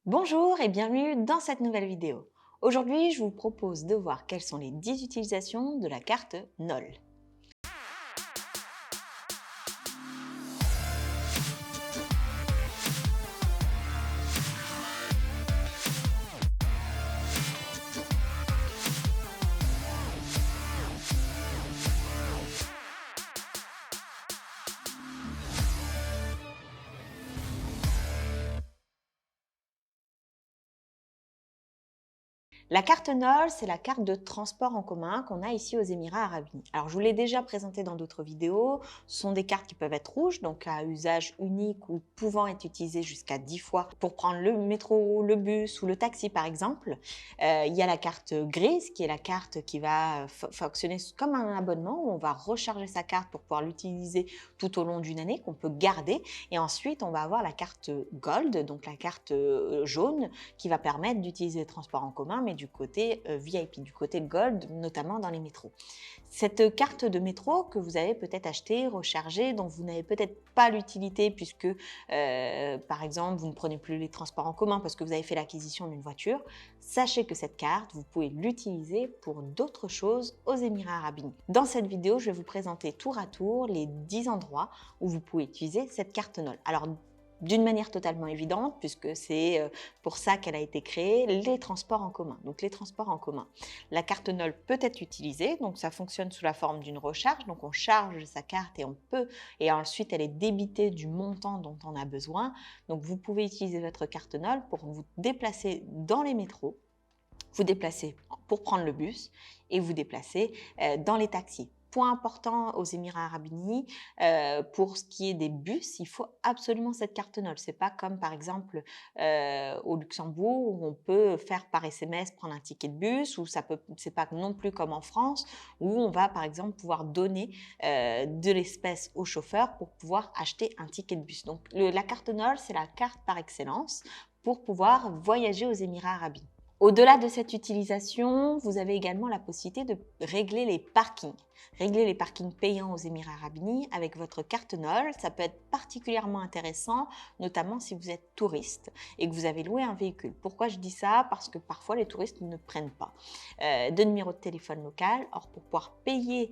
Bonjour et bienvenue dans cette nouvelle vidéo. Aujourd'hui, je vous propose de voir quelles sont les 10 utilisations de la carte NOL. La carte NOL, c'est la carte de transport en commun qu'on a ici aux Émirats Arabes Unis. Alors, je vous l'ai déjà présenté dans d'autres vidéos. Ce sont des cartes qui peuvent être rouges, donc à usage unique ou pouvant être utilisées jusqu'à 10 fois pour prendre le métro, le bus ou le taxi, par exemple. Il y a la carte grise, qui est la carte qui va fonctionner comme un abonnement, où on va recharger sa carte pour pouvoir l'utiliser tout au long d'une année, qu'on peut garder. Et ensuite, on va avoir la carte gold, donc la carte jaune, qui va permettre d'utiliser les transports en commun, mais du côté VIP, du côté Gold, notamment dans les métros. Cette carte de métro que vous avez peut-être achetée, rechargée, dont vous n'avez peut-être pas l'utilité puisque, par exemple, vous ne prenez plus les transports en commun parce que vous avez fait l'acquisition d'une voiture, sachez que cette carte, vous pouvez l'utiliser pour d'autres choses aux Émirats Arabes Unis. Dans cette vidéo, je vais vous présenter tour à tour les 10 endroits où vous pouvez utiliser cette carte NOL. Alors, d'une manière totalement évidente, puisque c'est pour ça qu'elle a été créée, les transports en commun. Donc les transports en commun. La carte NOL peut être utilisée, donc ça fonctionne sous la forme d'une recharge, donc on charge sa carte et on peut, et ensuite elle est débitée du montant dont on a besoin. Donc vous pouvez utiliser votre carte NOL pour vous déplacer dans les métros, vous déplacer pour prendre le bus et vous déplacer dans les taxis. Point important aux Émirats Arabes Unis, pour ce qui est des bus, il faut absolument cette carte NOL. C'est pas comme par exemple au Luxembourg où on peut faire par SMS prendre un ticket de bus, ou c'est pas non plus comme en France où on va par exemple pouvoir donner de l'espèce au chauffeur pour pouvoir acheter un ticket de bus. Donc la carte NOL, c'est la carte par excellence pour pouvoir voyager aux Émirats Arabes Unis. Au-delà de cette utilisation, vous avez également la possibilité de régler les parkings. Régler les parkings payants aux Émirats Arabes Unis avec votre carte NOL, ça peut être particulièrement intéressant, notamment si vous êtes touriste et que vous avez loué un véhicule. Pourquoi je dis ça? Parce que parfois les touristes ne prennent pas de numéro de téléphone local. Or, pour pouvoir payer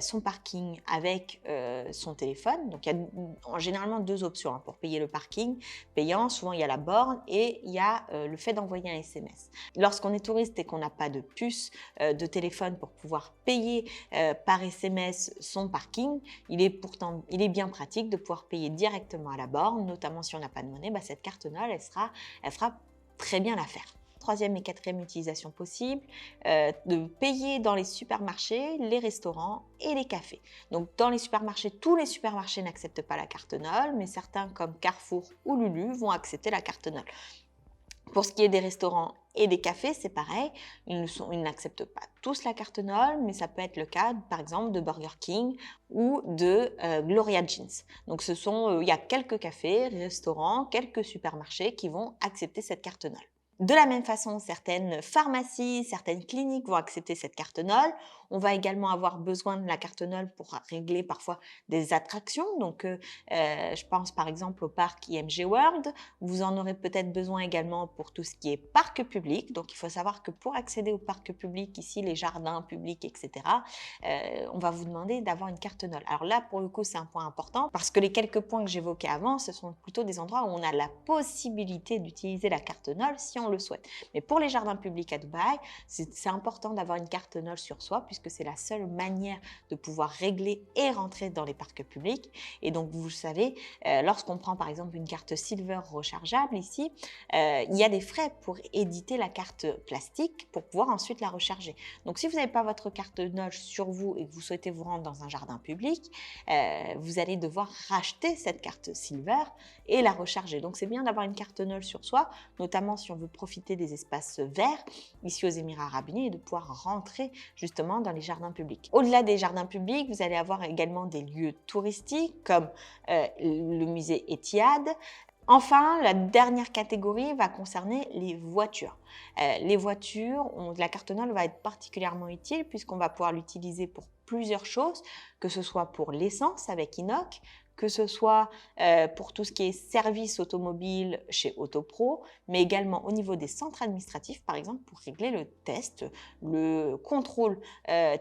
son parking avec son téléphone, donc il y a généralement deux options pour payer le parking payant. Souvent, il y a la borne et il y a le fait d'envoyer un SMS. Lorsqu'on est touriste et qu'on n'a pas de puce de téléphone pour pouvoir payer par SMS son parking, il est bien pratique de pouvoir payer directement à la borne, notamment si on n'a pas de monnaie. Cette carte NOL, elle fera très bien l'affaire. Troisième et quatrième utilisation possible, de payer dans les supermarchés, les restaurants et les cafés. Donc dans les supermarchés, tous les supermarchés n'acceptent pas la carte NOL, mais certains comme Carrefour ou Lulu vont accepter la carte NOL. Pour ce qui est des restaurants et des cafés, c'est pareil, ils n'acceptent pas tous la carte NOL, mais ça peut être le cas, par exemple, de Burger King ou de Gloria Jeans. Donc, il y a quelques cafés, restaurants, quelques supermarchés qui vont accepter cette carte NOL. De la même façon, certaines pharmacies, certaines cliniques vont accepter cette carte NOL. On va également avoir besoin de la carte NOL pour régler parfois des attractions. Donc, je pense par exemple au parc IMG World. Vous en aurez peut-être besoin également pour tout ce qui est parc public. Donc, il faut savoir que pour accéder au parc public, ici les jardins publics, etc., on va vous demander d'avoir une carte NOL. Alors là, pour le coup, c'est un point important parce que les quelques points que j'évoquais avant, ce sont plutôt des endroits où on a la possibilité d'utiliser la carte NOL si on le souhaite. Mais pour les jardins publics à Dubaï, c'est important d'avoir une carte NOL sur soi puisque c'est la seule manière de pouvoir régler et rentrer dans les parcs publics. Et donc, vous le savez, lorsqu'on prend par exemple une carte Silver rechargeable ici, il y a des frais pour éditer la carte plastique pour pouvoir ensuite la recharger. Donc, si vous n'avez pas votre carte NOL sur vous et que vous souhaitez vous rendre dans un jardin public, vous allez devoir racheter cette carte Silver et la recharger. Donc, c'est bien d'avoir une carte NOL sur soi, notamment si on veut profiter des espaces verts ici aux Émirats Arabes Unis et de pouvoir rentrer justement dans les jardins publics. Au-delà des jardins publics, vous allez avoir également des lieux touristiques comme le musée Etihad. Enfin, la dernière catégorie va concerner les voitures. Les voitures, la carte NOL va être particulièrement utile puisqu'on va pouvoir l'utiliser pour plusieurs choses, que ce soit pour l'essence avec Inoc, que ce soit pour tout ce qui est service automobile chez Autopro, mais également au niveau des centres administratifs, par exemple, pour régler le test, le contrôle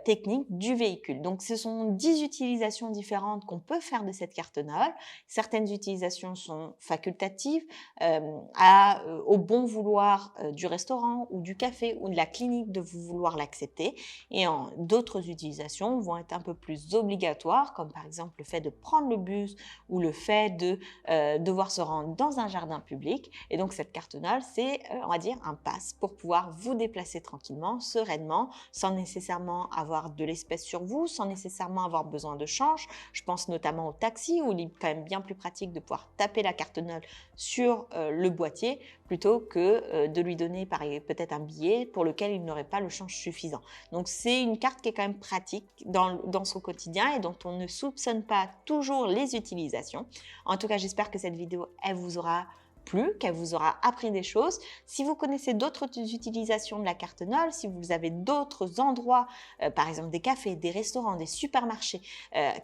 technique du véhicule. Donc, ce sont 10 utilisations différentes qu'on peut faire de cette carte NOL. Certaines utilisations sont facultatives, au bon vouloir du restaurant ou du café ou de la clinique de vouloir l'accepter. Et d'autres utilisations vont être un peu plus obligatoires, comme par exemple le fait de prendre le bus ou le fait de devoir se rendre dans un jardin public. Et donc cette carte NOL, c'est, on va dire, un pass pour pouvoir vous déplacer tranquillement, sereinement, sans nécessairement avoir de l'espèce sur vous, sans nécessairement avoir besoin de change. Je pense notamment au taxi, où il est quand même bien plus pratique de pouvoir taper la carte NOL sur le boîtier plutôt que de lui donner peut-être un billet pour lequel il n'aurait pas le change suffisant. Donc c'est une carte qui est quand même pratique dans son quotidien et dont on ne soupçonne pas toujours les utilisations. En tout cas, j'espère que cette vidéo, elle vous aura plu, qu'elle vous aura appris des choses. Si vous connaissez d'autres utilisations de la carte NOL, si vous avez d'autres endroits, par exemple des cafés, des restaurants, des supermarchés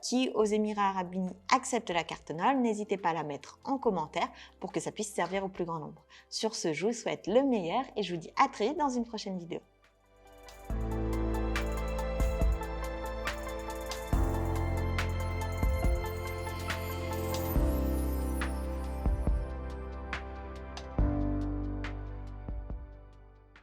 qui aux Émirats Arabes Unis acceptent la carte NOL, n'hésitez pas à la mettre en commentaire pour que ça puisse servir au plus grand nombre. Sur ce, je vous souhaite le meilleur et je vous dis à très vite dans une prochaine vidéo.